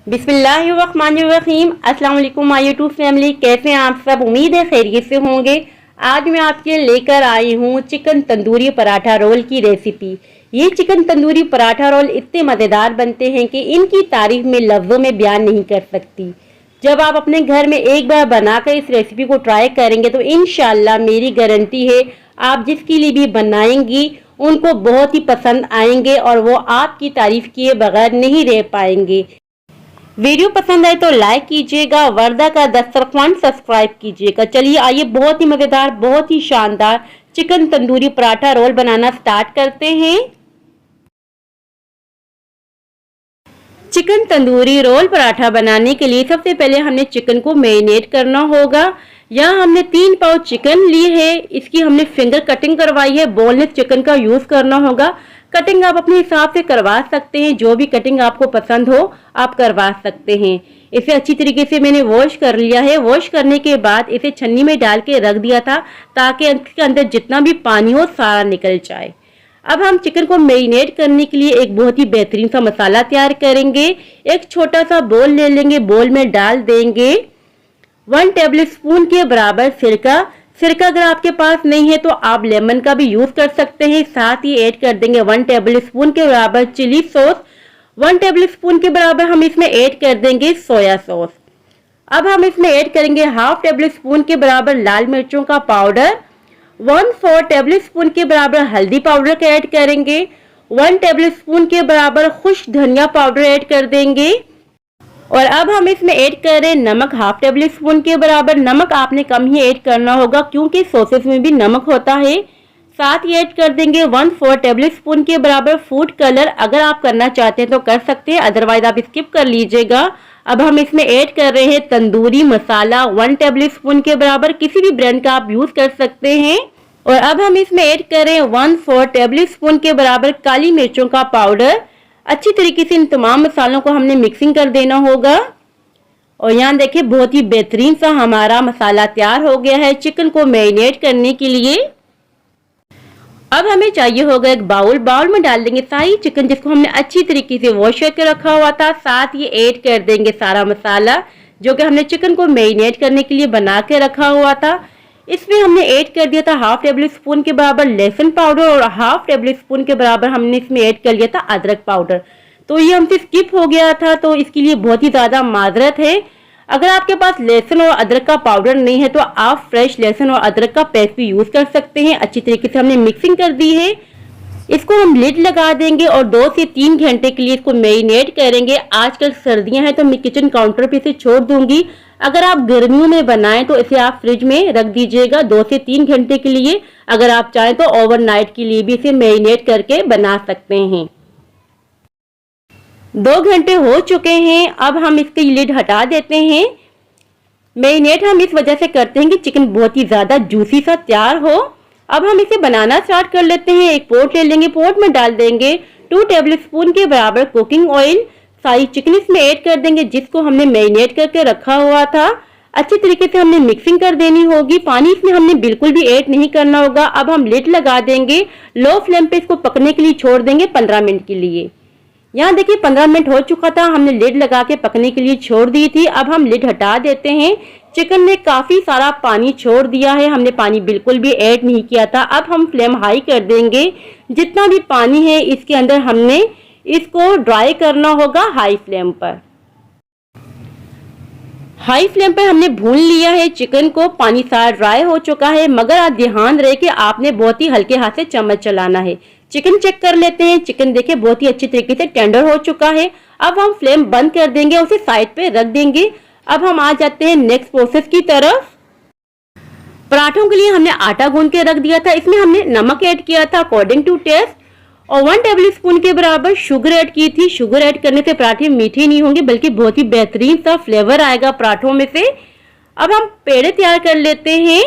बिस्मिल्लाहिर्रहमानिर्रहीम। अस्सलाम वालेकुम माय यूट्यूब फैमिली, कैसे हैं आप सब? उम्मीद है खैरियत से होंगे। आज मैं आपके लेकर आई हूँ चिकन तंदूरी पराठा रोल की रेसिपी। ये चिकन तंदूरी पराठा रोल इतने मज़ेदार बनते हैं कि इनकी तारीफ में लफ्ज़ों में बयान नहीं कर सकती। जब आप अपने घर में एक बार बनाकर इस रेसिपी को ट्राई करेंगे तो इंशाल्लाह मेरी गारंटी है आप जिसके लिए भी बनाएंगी उनको बहुत ही पसंद आएंगे और वो आपकी तारीफ किए बगैर नहीं रह पाएंगे। वीडियो पसंद आए तो लाइक कीजिएगा, वर्दा का दस्तरखान सब्सक्राइब कीजिएगा। चलिए आइए बहुत ही मज़ेदार, बहुत ही शानदार चिकन तंदूरी पराठा रोल बनाना स्टार्ट करते हैं। चिकन तंदूरी रोल पराठा बनाने के लिए सबसे पहले हमने चिकन को मैरिनेट करना होगा। यहाँ हमने 3 पाव चिकन ली है, इसकी हमने फिंगर कटिंग करवाई है। बोनलेस चिकन का यूज़ करना होगा। कटिंग आप अपने हिसाब से करवा सकते हैं, जो भी कटिंग आपको पसंद हो आप करवा सकते हैं। इसे अच्छी तरीके से मैंने वॉश कर लिया है। वॉश करने के बाद इसे छन्नी में डाल के रख दिया था ताकि इसके अंदर जितना भी पानी हो सारा निकल जाए। अब हम चिकन को मैरिनेट करने के लिए एक बहुत ही बेहतरीन सा मसाला तैयार करेंगे। एक छोटा सा बोल ले लेंगे, बोल में डाल देंगे 1 टेबल स्पून के बराबर सिरका। सिरका अगर आपके पास नहीं है तो आप लेमन का भी यूज कर सकते हैं। साथ ही ऐड कर देंगे 1 टेबल स्पून के बराबर चिली सॉस। 1 टेबल स्पून के बराबर हम इसमें ऐड कर देंगे सोया सॉस। अब हम इसमें ऐड करेंगे 1/2 टेबल स्पून के बराबर लाल मिर्चों का पाउडर। 1/4 टेबल स्पून के बराबर हल्दी पाउडर का ऐड करेंगे। 1 टेबल स्पून के बराबर खुश्क धनिया पाउडर ऐड कर देंगे। और अब हम इसमें ऐड कर रहे हैं नमक 1/2 टेबल स्पून के बराबर। नमक आपने कम ही ऐड करना होगा क्योंकि सॉसेस में भी नमक होता है। साथ ही ऐड कर देंगे 1/4 टेबल स्पून के बराबर फूड कलर। अगर आप करना चाहते हैं तो कर सकते हैं, अदरवाइज आप स्किप कर लीजिएगा। अब हम इसमें ऐड कर रहे हैं तंदूरी मसाला 1 टेबल स्पून के बराबर, किसी भी ब्रांड का आप यूज कर सकते हैं। और अब हम इसमें ऐड कर रहे हैं 1/4 टेबल स्पून के बराबर काली मिर्चों का पाउडर। अच्छी तरीके से इन तमाम मसालों को हमने मिक्सिंग कर देना होगा। और यहाँ देखिए बहुत ही बेहतरीन सा हमारा मसाला तैयार हो गया है चिकन को मैरिनेट करने के लिए। अब हमें चाहिए होगा एक बाउल में डाल देंगे सारी चिकन जिसको हमने अच्छी तरीके से वॉश करके रखा हुआ था। साथ ही ऐड कर देंगे सारा मसाला जो कि हमने चिकन को मैरिनेट करने के लिए बना के रखा हुआ था। इसमें हमने ऐड कर दिया था 1/2 टेबल स्पून के बराबर लहसुन पाउडर और 1/2 टेबल स्पून के बराबर हमने इसमें ऐड कर लिया था अदरक पाउडर। तो ये हमसे स्किप हो गया था तो इसके लिए बहुत ही ज़्यादा माजरत है। अगर आपके पास लहसुन और अदरक का पाउडर नहीं है तो आप फ्रेश लहसुन और अदरक का पेस्ट भी यूज़ कर सकते हैं। अच्छी तरीके से हमने मिक्सिंग कर दी है। इसको हम लिड लगा देंगे और 2 से 3 घंटे के लिए इसको मैरिनेट करेंगे। आजकल सर्दियां हैं तो मैं किचन काउंटर पे इसे छोड़ दूंगी। अगर आप गर्मियों में बनाएं तो इसे आप फ्रिज में रख दीजिएगा 2 से 3 घंटे के लिए। अगर आप चाहें तो ओवरनाइट के लिए भी इसे मैरिनेट करके बना सकते हैं। 2 घंटे हो चुके हैं। अब हम इसकी लिड हटा देते हैं। मैरिनेट हम इस वजह से करते हैं कि चिकन बहुत ही ज़्यादा जूसी सा तैयार हो। अब हम इसे बनाना स्टार्ट कर लेते हैं। एक पोट ले लेंगे, पोट में डाल देंगे 2 टेबल स्पून के बराबर कुकिंग ऑयल। सारी चिकन इसमें ऐड कर देंगे जिसको हमने मैरिनेट करके रखा हुआ था। अच्छी तरीके से हमने मिक्सिंग कर देनी होगी। पानी इसमें हमने बिल्कुल भी ऐड नहीं करना होगा। अब हम लिड लगा देंगे, लो फ्लेम पे इसको पकने के लिए छोड़ देंगे 15 मिनट के लिए। यहाँ देखिए 15 मिनट हो चुका था, हमने लिड लगा के पकने के लिए छोड़ दी थी। अब हम लिड हटा देते हैं। चिकन ने काफ़ी सारा पानी छोड़ दिया है, हमने पानी बिल्कुल भी ऐड नहीं किया था। अब हम फ्लेम हाई कर देंगे। जितना भी पानी है इसके अंदर हमने इसको ड्राई करना होगा हाई फ्लेम पर। हाई फ्लेम पर हमने भून लिया है चिकन को, पानी सारा ड्राई हो चुका है। मगर आप ध्यान रहे कि आपने बहुत ही हल्के हाथ से चम्मच चलाना है। चिकन चेक कर लेते हैं। चिकन देखिए बहुत ही अच्छी तरीके से टेंडर हो चुका है। अब हम फ्लेम बंद कर देंगे, उसे साइड पे रख देंगे। अब हम आ जाते हैं नेक्स्ट प्रोसेस की तरफ। पराठों के लिए हमने आटा गूंद के रख दिया था। इसमें हमने नमक ऐड किया था अकॉर्डिंग टू टेस्ट और 1 टेबल स्पून के बराबर शुगर ऐड की थी। शुगर ऐड करने से पराठे मीठे नहीं होंगे बल्कि बहुत ही बेहतरीन सा फ्लेवर आएगा पराठों में से। अब हम पेड़े तैयार कर लेते हैं।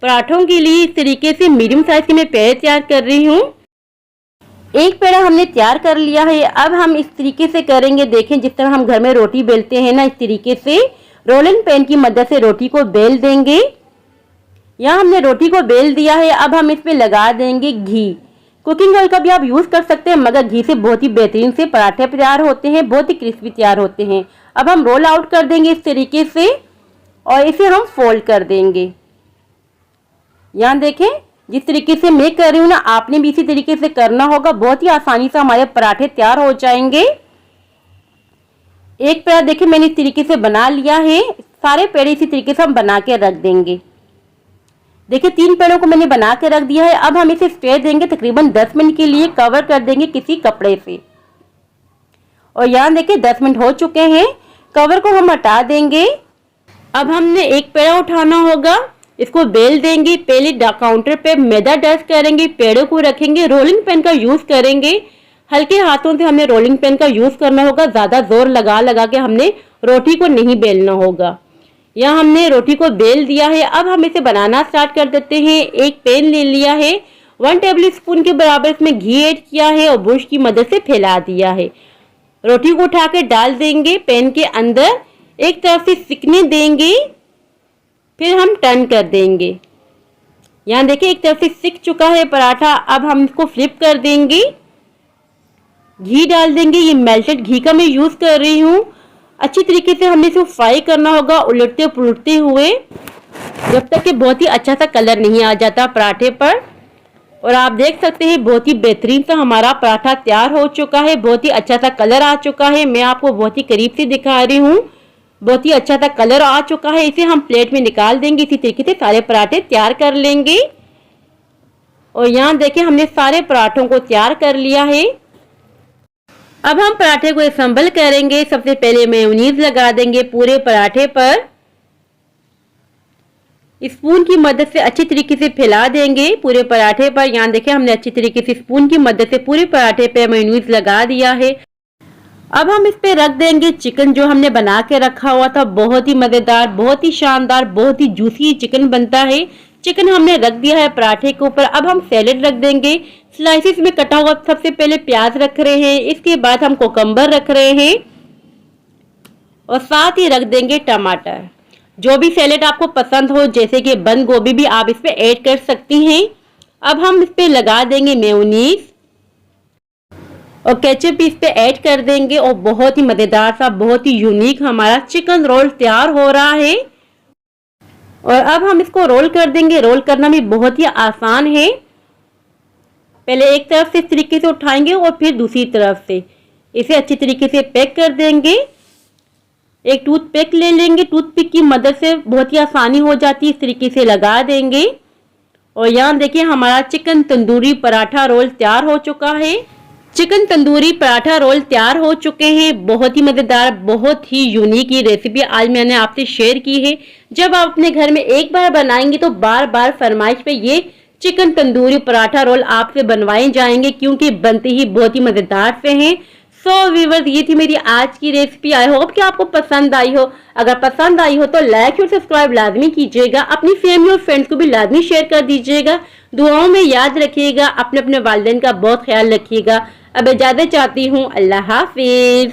पराठों के लिए इस तरीके से मीडियम साइज के मैं पेड़े तैयार कर रही हूँ। एक पेड़ा हमने तैयार कर लिया है। अब हम इस तरीके से करेंगे, देखें जिस तरह हम घर में रोटी बेलते हैं ना, इस तरीके से रोलिंग पैन की मदद से रोटी को बेल देंगे। यहाँ हमने रोटी को बेल दिया है। अब हम इसमें लगा देंगे घी। कुकिंग ऑयल का भी आप यूज कर सकते हैं, मगर घी से बहुत ही बेहतरीन से पराठे तैयार होते हैं, बहुत ही क्रिस्पी तैयार होते हैं। अब हम रोल आउट कर देंगे इस तरीके से और इसे हम फोल्ड कर देंगे। यहाँ देखें, जिस तरीके से मैं कर रही हूँ ना, आपने भी इसी तरीके से करना होगा। बहुत ही आसानी से हमारे पराठे तैयार हो जाएंगे। एक पेड़ा देखिए मैंने इस तरीके से बना लिया है। सारे पेड़े इसी तरीके से हम बना के रख देंगे। देखिए 3 पेड़ों को मैंने बना के रख दिया है। अब हम इसे स्टे देंगे तकरीबन 10 मिनट के लिए, कवर कर देंगे किसी कपड़े से। और यहाँ देखिए 10 मिनट हो चुके हैं, कवर को हम हटा देंगे। अब हमने एक पेड़ा उठाना होगा, इसको बेल देंगे। पहले काउंटर पे मैदा डस्ट करेंगे, पेड़ों को रखेंगे, रोलिंग पेन का यूज करेंगे। हल्के हाथों से हमने रोलिंग पेन का यूज करना होगा, ज्यादा जोर लगा लगा के हमने रोटी को नहीं बेलना होगा। यहाँ हमने रोटी को बेल दिया है। अब हम इसे बनाना स्टार्ट कर देते हैं। एक पैन ले लिया है, 1 टेबल स्पून के बराबर इसमें घी ऐड किया है और ब्रश की मदद से फैला दिया है। रोटी को उठा के डाल देंगे पैन के अंदर, एक तरफ से सिकने देंगे, फिर हम टर्न कर देंगे। यहाँ देखिए एक तरफ से सिक चुका है पराठा। अब हम इसको फ्लिप कर देंगे, घी डाल देंगे। ये मेल्टेड घी का मैं यूज कर रही हूँ। अच्छी तरीके से हमें इसे फ्राई करना होगा, उलटते पुलटते हुए, जब तक कि बहुत ही अच्छा सा कलर नहीं आ जाता पराठे पर। और आप देख सकते हैं बहुत ही बेहतरीन सा हमारा पराठा तैयार हो चुका है। बहुत ही अच्छा सा कलर आ चुका है। मैं आपको बहुत ही करीब से दिखा रही हूँ। बहुत ही अच्छा सा कलर आ चुका है। इसे हम प्लेट में निकाल देंगे। इसी तरीके से सारे पराठे तैयार कर लेंगे। और यहाँ देखिए हमने सारे पराठों को तैयार कर लिया है। अब हम पराठे को असम्बल करेंगे। सबसे पहले मेयोनीज लगा देंगे पूरे पराठे पर। स्पून की मदद से अच्छी तरीके से फैला देंगे पूरे पराठे पर। यहाँ देखिए हमने अच्छी तरीके से स्पून की मदद से पूरे पराठे पे मेयोनीज लगा दिया है। अब हम इस पे रख देंगे चिकन जो हमने बना के रखा हुआ था। बहुत ही मजेदार, बहुत ही शानदार, बहुत ही जूसी चिकन बनता है। चिकन हमने रख दिया है पराठे के ऊपर। अब हम सैलेड रख देंगे। स्लाइसिस में कटा हुआ सबसे पहले प्याज रख रहे हैं, इसके बाद हम कोकम्बर रख रहे हैं और साथ ही रख देंगे टमाटर। जो भी सैलेड आपको पसंद हो, जैसे कि बंद गोभी भी आप इस पे ऐड कर सकती हैं। अब हम इस पे लगा देंगे मेयोनीज और केचप भी इस पे ऐड कर देंगे और बहुत ही मजेदार सा, बहुत ही यूनिक हमारा चिकन रोल तैयार हो रहा है। और अब हम इसको रोल कर देंगे। रोल करना भी बहुत ही आसान है। पहले एक तरफ से इस तरीके से उठाएंगे और फिर दूसरी तरफ से इसे अच्छी तरीके से पैक कर देंगे। एक टूथपिक ले लेंगे, टूथपिक की मदद से बहुत ही आसानी हो जाती है। इस तरीके से लगा देंगे। और यहाँ देखिए हमारा चिकन तंदूरी पराठा रोल तैयार हो चुका है। चिकन तंदूरी पराठा रोल तैयार हो चुके हैं। बहुत ही मजेदार, बहुत ही यूनिक ये रेसिपी आज मैंने आपसे शेयर की है। जब आप अपने घर में एक बार बनाएंगे तो बार बार फरमाइश पे ये चिकन तंदूरी पराठा रोल आपसे बनवाए जाएंगे, क्योंकि बनते ही बहुत ही मजेदार से हैं। सो व्यूअर्स, ये थी मेरी आज की रेसिपी। आई होप कि आपको पसंद आई हो। अगर पसंद आई हो तो लाइक और सब्सक्राइब लाजमी कीजिएगा। अपनी फैमिली और फ्रेंड्स को भी लाजमी शेयर कर दीजिएगा। दुआओं में याद रखिएगा। अपने अपने वालिदैन का बहुत ख्याल रखिएगा। अब इजाजत चाहती हूँ। अल्लाह हाफिज।